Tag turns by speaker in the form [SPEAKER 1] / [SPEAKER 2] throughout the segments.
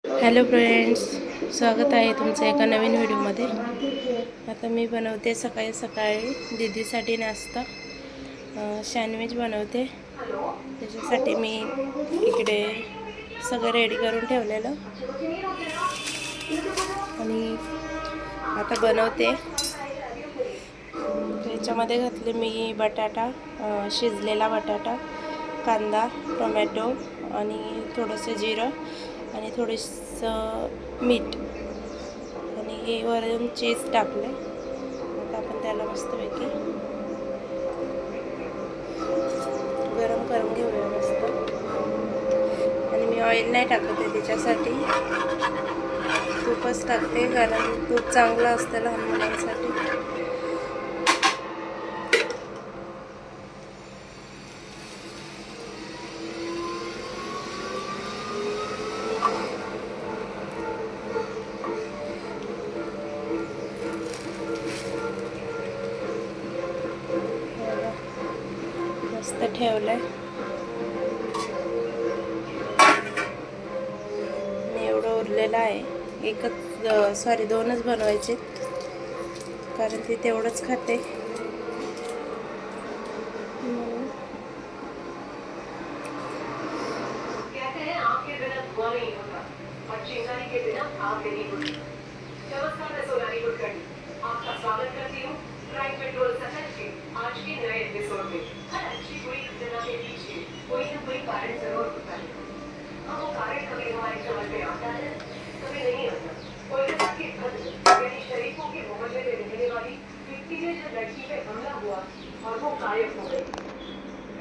[SPEAKER 1] Hello friends, स्वागत आहे तुमचं एका नवीन व्हिडिओमध्ये। आता मी बनवते सकाळी सकाळी दीदीसाठी नाश्ता, सँडविच बनवते। त्याच्यासाठी मी इकडे सगळं रेडी करून ठेवलेलं आणि आता बनवते। त्याच्यामध्ये घातले मी बटाटा, शिजलेला बटाटा, कांदा, टोमॅटो आणि थोडंसं जिरं आणि थोडंसं मीठ आणि हे वरून चीज टाकले। आता आपण त्याला मस्तपैकी गरम करून घेऊया मस्त। आणि मी ऑइल नाही टाकत आहे, त्याच्यासाठी तूपच टाकते, कारण तूप चांगलं असतं लहान मुलांसाठी। मस्त ठेवलंय मी, एवढं उरलेलं आहे। एकच सॉरी दोनच बनवायचे, कारण ती तेवढंच खाते। आपका स्वागत करती हूँ क्राइम पेट्रोल सफर के आज के नए एपिसोड में। हर अच्छी बुरी घटना के पीछे कोई न कोई कारण जरूर होता है। अब वो कारण कभी हमारी समझ में आता है, कभी नहीं आता। कोलकाता के भद्र यानी शरीफों के मोहल्ले में रहने वाली 50 लड़की पे हमला हुआ और वो गायब हो गई।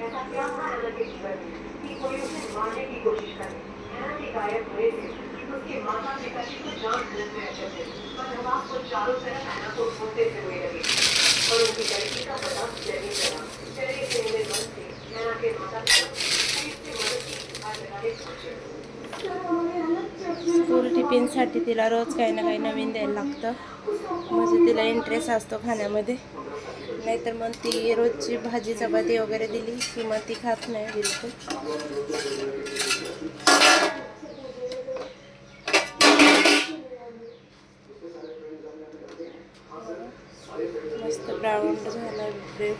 [SPEAKER 1] ऐसा क्या था अनन्या के जीवन में कि कोई उसे मारने की कोशिश करे। अनन्या के गायब होने से उसके माता पिता की कुछ जान हालत में रहते थे, पर हम आपको चारों तरफ अनन्या को ढूंढते हुए लगे और उनकी लड़की का पता नहीं चला। चले से मन से अनन्या के माता पिता पुलिस से मदद की गुहार लगाने पहुंचे। स्कूल टिफिनसाठी तिला रोज काही ना काही नवीन द्यायला लागतं, म्हणजे तिला इंटरेस्ट असतो खाण्यामध्ये। नाहीतर मग ती रोजची भाजी चपाती वगैरे दिली की मग ती खात नाही बिलकुल। मस्त ब्राऊन झाला ब्रेड,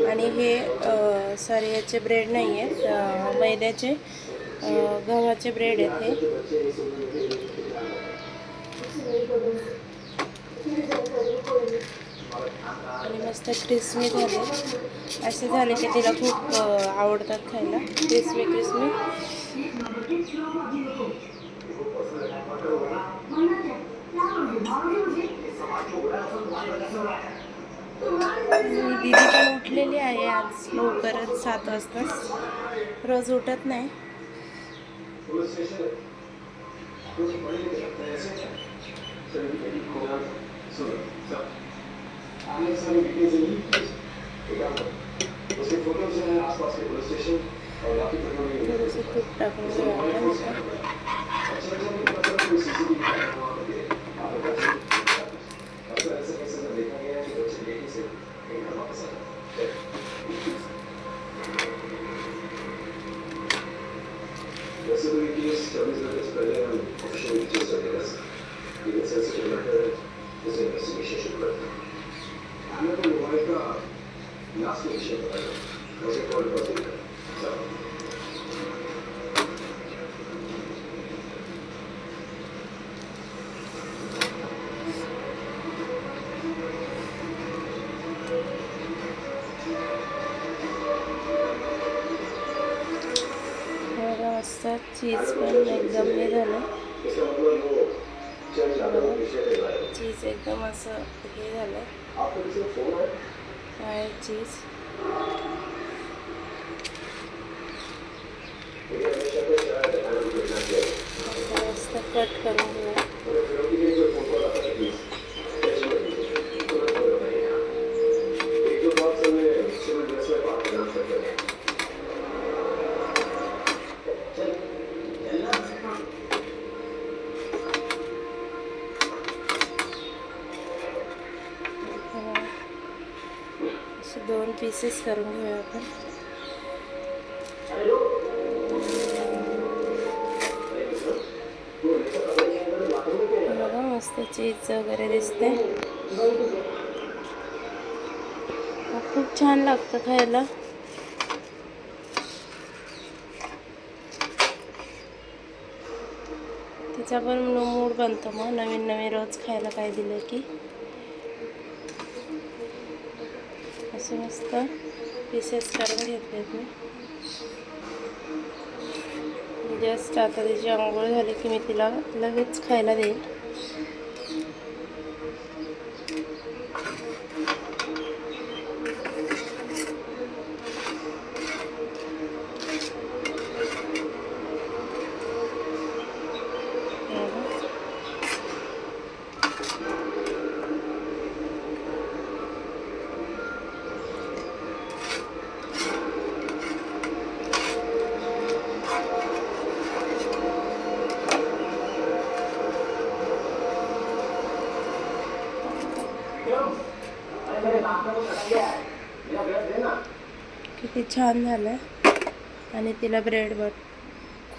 [SPEAKER 1] आणि हे सॉरी याचे ब्रेड नाही आहेत, मैद्याचे गव्हाचे ब्रेड आहेत हे। आणि मस्त क्रिस्पी झाले, असे झाले की तिला खूप आवडतात खायला, क्रिस्पी क्रिस्पी। दीदी पण उठलेली आहे आज लवकरच, 7 वाजताच, रोज उठत नाही। थोडंसं तूप टाकून वैसे तो ये केस 24 घंटे से पहले हम ऑफिशियली चेक करेंगे, लेकिन सेंसिटिव मैटर है, इसे इन्वेस्टिगेशन शुरू करते हैं। हमें तो मोबाइल का लास्ट विषय पता है, मुझे कॉल कर देगा। चीज पण एकदम हे झालं, चीज एकदम असं हे झालं आहे चीज। मस्त कट करून घेऊ। दोन पीसेस करून घेऊया आपण।
[SPEAKER 2] मस्त चीज वगैरे दिसते. खूप छान लागतं खायला. तिचा पण मूड बनतो मग नवीन नवीन रोज खायला काय दिलं की. असे मस्त पीसेस करून घेतलेत मी. जस्ट आता तिची आंघोळ झाली की मी तिला लगेच खायला देईल. किती छान झालं. आणि तिला ब्रेड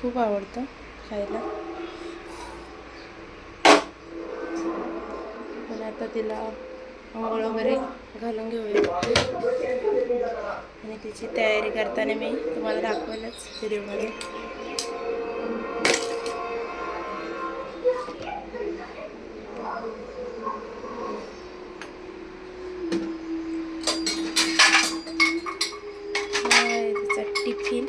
[SPEAKER 2] खूप आवडतं खायला. पण आता तिला आंघोळ वगैरे घालून घेऊया आणि तिची तयारी करताना मी तुम्हाला दाखवेलच व्हिडिओमध्ये. तिचा टिफिन.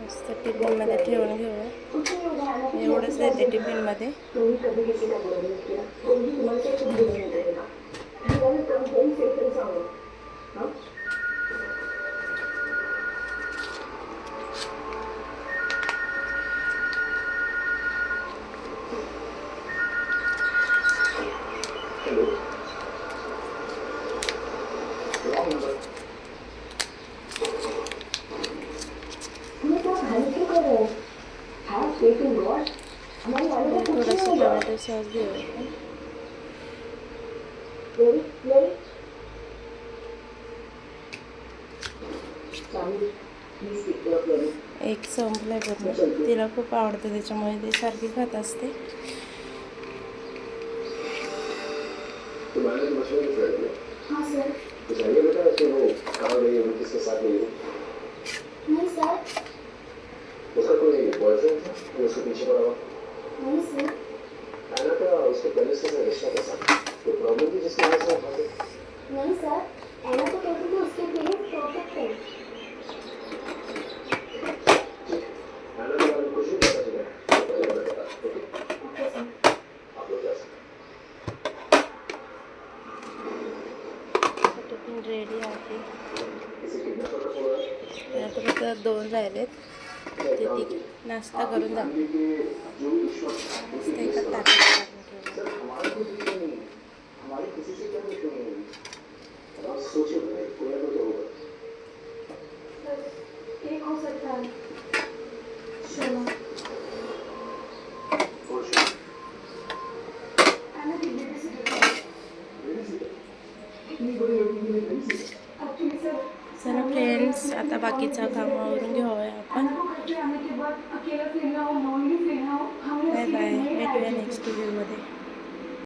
[SPEAKER 2] मस्त टिफिनमध्ये ठेवून घेऊया. एवढंच देते टिफिनमध्ये. थोडंसं टोमॅटो सॉस घेऊया. एक संपलाय पूर्ण. तिला खूप आवडतं त्याच्यामुळे ती सारखी खात असते.
[SPEAKER 1] नहीं सर. उसका कोई बॉयफ्रेंड था जो उसके पीछे पड़ा हुआ? नहीं सर. ऐना का उसके पहले से रिश्ता कैसा? कोई प्रॉब्लम थी जिसकी वजह से वो भागे? नहीं सर. ऐना तो कहती थी उसके पेरेंट्स परफेक्ट हैं. ऐना के बारे में कुछ भी पता चला तो पहले हमें बता. Okay sir. आप लोग जा सकते.
[SPEAKER 2] टिफिन रेडी आहे.
[SPEAKER 1] किसी किडनैपर का फोन आया?
[SPEAKER 2] आता फक्त 2 राहिलेत. ते ती नाश्ता करून जाते. एका ताटात
[SPEAKER 1] हमारी किसी से क्या नहीं आप सोचो कोई ना तो होगा. एक हो सकता है. चलो. और शो. आना दीजिए बेसिकली. इतनी बड़ी लड़की ने नहीं सी. Actually sir.
[SPEAKER 2] चला फ्रेंड्स, आता बाकीचं काम आवरून घेऊया आपण. Bye bye. भेटूया नेक्स्ट व्हिडिओमध्ये.